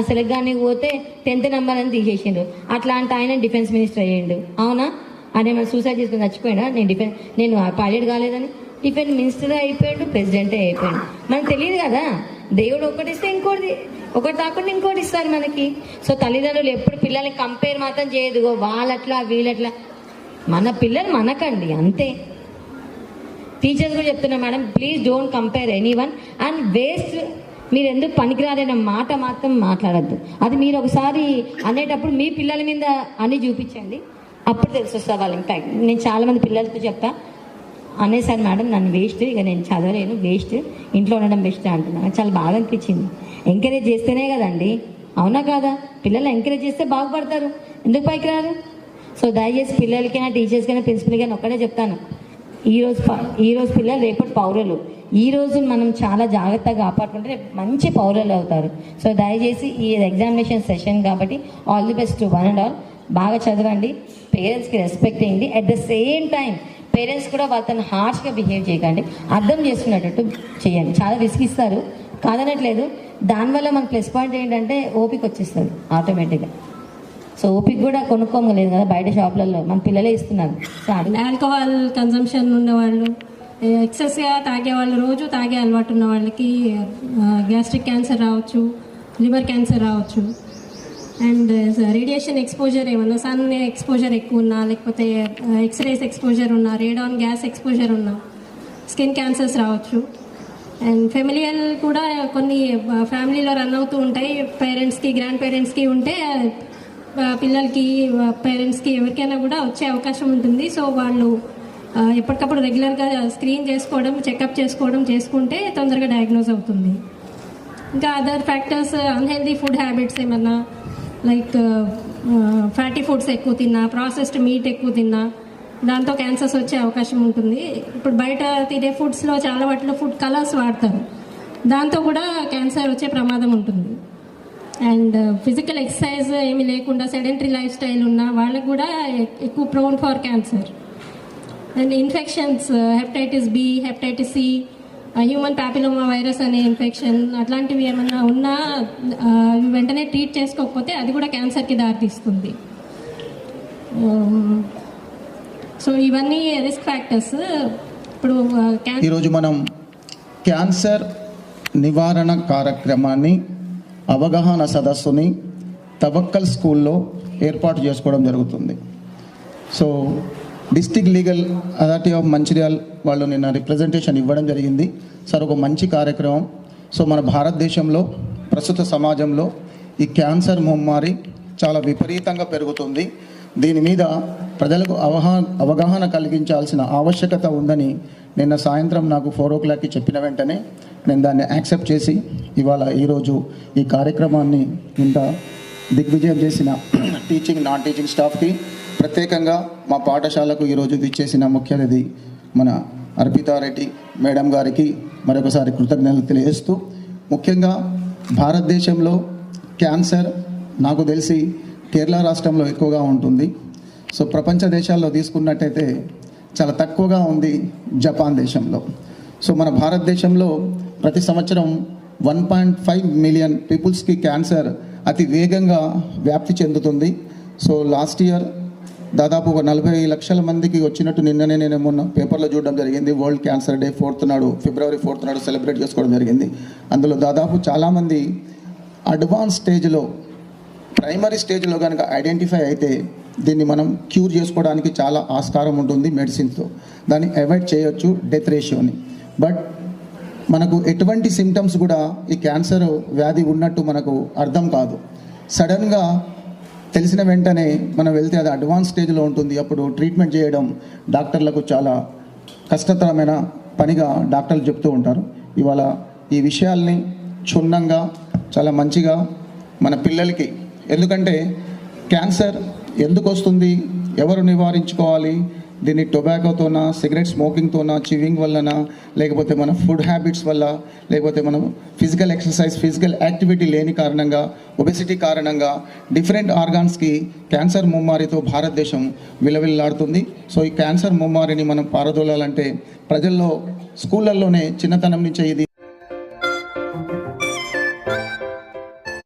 Select కానీ పోతే 10th number అని తీసేసిండు. అట్లాంటి ఆయన డిఫెన్స్ మినిస్టర్ అయ్యిండు. అవునా? ఆయన ఏమైనా సూసైడ్ చేసుకుని చచ్చిపోయినా నేను పైలట్ కాలేదని డిఫెన్స్ మినిస్టర్ అయిపోయాడు, ప్రెసిడెంటే అయిపోయాడు. మనకు తెలియదు కదా, దేవుడు ఒకటిస్తే ఒకటి కాకుండా ఇంకోటి ఇస్తారు మనకి. సో తల్లిదండ్రులు ఎప్పుడు పిల్లల్ని కంపేర్ మాత్రం చేయదు, వాళ్ళట్లా వీళ్ళట్లా. మన పిల్లలు మనకండి, అంతే. టీచర్స్ కూడా చెప్తున్నా, madam please don't compare anyone and waste. మీరు ఎందుకు పనికిరాదన్న మాట మాత్రం మాట్లాడద్దు. అది మీరు ఒకసారి అనేటప్పుడు మీ పిల్లల మీద అన్ని చూపించండి, అప్పుడు తెలిసి వస్తుంది వాళ్ళ ఇంపాక్ట్. నేను చాలామంది పిల్లలతో చెప్తా, అనేసారి మేడం నన్ను వేస్ట్, ఇక నేను చదవలేను, వేస్ట్, ఇంట్లో ఉండడం బెస్ట్ అంటున్నాను. చాలా బాగా అనిపించింది. ఎంకరేజ్ చేస్తేనే కదండి, అవునా కాదా? పిల్లలు ఎంకరేజ్ చేస్తే బాగుపడతారు, ఎందుకు పైకి రారు? సో దయచేసి పిల్లలకైనా టీచర్స్కైనా ప్రిన్సిపల్కైనా ఒక్కడే చెప్తాను, ఈరోజు పిల్లలు రేపటి పౌరులు. ఈ రోజు మనం చాలా జాగ్రత్తగా కాపాడుకుంటే మంచి పౌరులు అవుతారు. సో దయచేసి ఈ ఎగ్జామినేషన్ సెషన్ కాబట్టి all the best to one and all. బాగా చదవండి, పేరెంట్స్కి రెస్పెక్ట్ చేయండి. At the same time parents కూడా వాళ్ళని హార్ష్గా బిహేవ్ చేయకండి, అర్థం చేసుకునేటట్టు చేయండి. చాలా రిస్క్ ఇస్తారు, కాదనట్లేదు. దానివల్ల మన ప్లస్ పాయింట్ ఏంటంటే ఓపిక వచ్చేస్తుంది ఆటోమేటిక్గా. సో ఓపిక కూడా కొనుక్కోమలేదు కదా బయట షాపులలో, మన పిల్లలే ఇస్తున్నారు. ఆల్కహాల్ కన్సంప్షన్ ఉన్నవాళ్ళు, ఎక్సెస్గా తాగేవాళ్ళు, రోజు తాగే అలవాటు ఉన్న వాళ్ళకి గ్యాస్ట్రిక్ క్యాన్సర్ రావచ్చు, లివర్ క్యాన్సర్ రావచ్చు. అండ్ రేడియేషన్ ఎక్స్పోజర్, ఏమన్నా సన్ ఎక్స్పోజర్ ఎక్కువ ఉన్నా, లేకపోతే ఎక్స్రేస్ ఎక్స్పోజర్ ఉన్నా, రేడాన్ గ్యాస్ ఎక్స్పోజర్ ఉన్నా స్కిన్ క్యాన్సర్స్ రావచ్చు. అండ్ ఫెమిలియల్ కూడా కొన్ని ఫ్యామిలీలో రన్ అవుతూ ఉంటాయి. పేరెంట్స్కి, గ్రాండ్ పేరెంట్స్కి ఉంటే పిల్లలకి, పేరెంట్స్కి ఎవరికైనా కూడా వచ్చే అవకాశం ఉంటుంది. సో వాళ్ళు ఎప్పటికప్పుడు రెగ్యులర్గా స్క్రీన్ చేసుకోవడం, చెకప్ చేసుకుంటే తొందరగా డయాగ్నోజ్ అవుతుంది. ఇంకా other factors, unhealthy food habits ఏమన్నా, లైక్ ఫ్యాటీ ఫుడ్స్ ఎక్కువ తిన్నా, ప్రాసెస్డ్ మీట్ ఎక్కువ తిన్నా, దాంతో క్యాన్సర్స్ వచ్చే అవకాశం ఉంటుంది. ఇప్పుడు బయట తినే ఫుడ్స్లో చాలా వాటిలో ఫుడ్ కలర్స్ వాడతారు, దాంతో కూడా క్యాన్సర్ వచ్చే ప్రమాదం ఉంటుంది. అండ్ ఫిజికల్ ఎక్సర్సైజ్ ఏమీ లేకుండా సెడెంటరీ లైఫ్ స్టైల్ ఉన్న వాళ్ళకి కూడా ఎక్కువ prone for cancer. And infections, hepatitis B, hepatitis C, human papilloma virus అనే ఇన్ఫెక్షన్, అట్లాంటివి ఏమన్నా ఉన్నా వెంటనే ట్రీట్ చేసుకోకపోతే అది కూడా క్యాన్సర్కి దారితీస్తుంది. సో ఇవన్నీ రిస్క్ ఫ్యాక్టర్స్. ఇప్పుడు ఈరోజు మనం క్యాన్సర్ నివారణ కార్యక్రమాన్ని, అవగాహన సదస్సుని తవక్కల్ స్కూల్లో ఏర్పాటు చేసుకోవడం జరుగుతుంది. So district legal authority of Mancherial వాళ్ళు నిన్న రిప్రజెంటేషన్ ఇవ్వడం జరిగింది. సార్ ఒక మంచి కార్యక్రమం. సో మన భారతదేశంలో ప్రస్తుత సమాజంలో ఈ క్యాన్సర్ మహమ్మారి చాలా విపరీతంగా పెరుగుతుంది. దీని మీద ప్రజలకు అవగాహన కలిగించాల్సిన ఆవశ్యకత ఉందని నిన్న సాయంత్రం నాకు 4 o'clockకి చెప్పిన వెంటనే నేను దాన్ని యాక్సెప్ట్ చేసి ఈరోజు ఈ కార్యక్రమాన్ని ఇంత దిగ్విజయం చేసిన టీచింగ్, నాన్ టీచింగ్ స్టాఫ్కి, ప్రత్యేకంగా మా పాఠశాలకు ఈరోజు ఇచ్చేసిన ముఖ్య అతిథి మన అర్పితారెడ్డి మేడం గారికి మరొకసారి కృతజ్ఞతలు తెలియజేస్తూ, ముఖ్యంగా భారతదేశంలో క్యాన్సర్ నాకు తెలిసి కేరళ రాష్ట్రంలో ఎక్కువగా ఉంటుంది. సో ప్రపంచ దేశాల్లో తీసుకున్నట్టయితే చాలా తక్కువగా ఉంది జపాన్ దేశంలో. సో మన భారతదేశంలో ప్రతి సంవత్సరం 1.5 మిలియన్ పీపుల్స్కి క్యాన్సర్ అతి వేగంగా వ్యాప్తి చెందుతుంది. సో లాస్ట్ ఇయర్ దాదాపు ఒక 40 లక్షల మందికి వచ్చినట్టు నిన్ననే నేను మొన్న పేపర్లో చూడడం జరిగింది. వరల్డ్ క్యాన్సర్ డే ఫిబ్రవరి 4th నాడు సెలబ్రేట్ చేసుకోవడం జరిగింది. అందులో దాదాపు చాలామంది అడ్వాన్స్ స్టేజ్లో, ప్రైమరీ స్టేజ్లో కనుక ఐడెంటిఫై అయితే దీన్ని మనం క్యూర్ చేసుకోవడానికి చాలా ఆస్కారం ఉంటుంది మెడిసిన్స్తో. దాన్ని అవాయిడ్ చేయొచ్చు, డెత్ రేషియోని. బట్ మనకు ఎటువంటి సిమ్టమ్స్ కూడా ఈ క్యాన్సర్ వ్యాధి ఉన్నట్టు మనకు అర్థం కాదు. సడన్గా తెలిసిన వెంటనే మనం వెళ్తే అది అడ్వాన్స్ స్టేజ్లో ఉంటుంది. అప్పుడు ట్రీట్మెంట్ చేయడం డాక్టర్లకు చాలా కష్టతరమైన పనిగా డాక్టర్లు చెప్తూ ఉంటారు. ఇవాళ ఈ విషయాల్ని క్షుణ్ణంగా చాలా మంచిగా మన పిల్లలకి, ఎందుకంటే క్యాన్సర్ ఎందుకు వస్తుంది, ఎవరు నివారించుకోవాలి, దీన్ని టొబాకోతోనా, సిగరెట్ స్మోకింగ్తోనా, చివింగ్ వల్లనా, లేకపోతే మన ఫుడ్ హ్యాబిట్స్ వల్ల, లేకపోతే మనం ఫిజికల్ ఎక్సర్సైజ్, ఫిజికల్ యాక్టివిటీ లేని కారణంగా, ఒబెసిటీ కారణంగా డిఫరెంట్ ఆర్గాన్స్కి క్యాన్సర్ ముమ్మారితో భారతదేశం విలవిల్లాడుతుంది. సో ఈ క్యాన్సర్ ముమ్మారిని మనం పారదోలాలంటే ప్రజల్లో, స్కూళ్ళల్లోనే చిన్నతనం నుంచే ఇది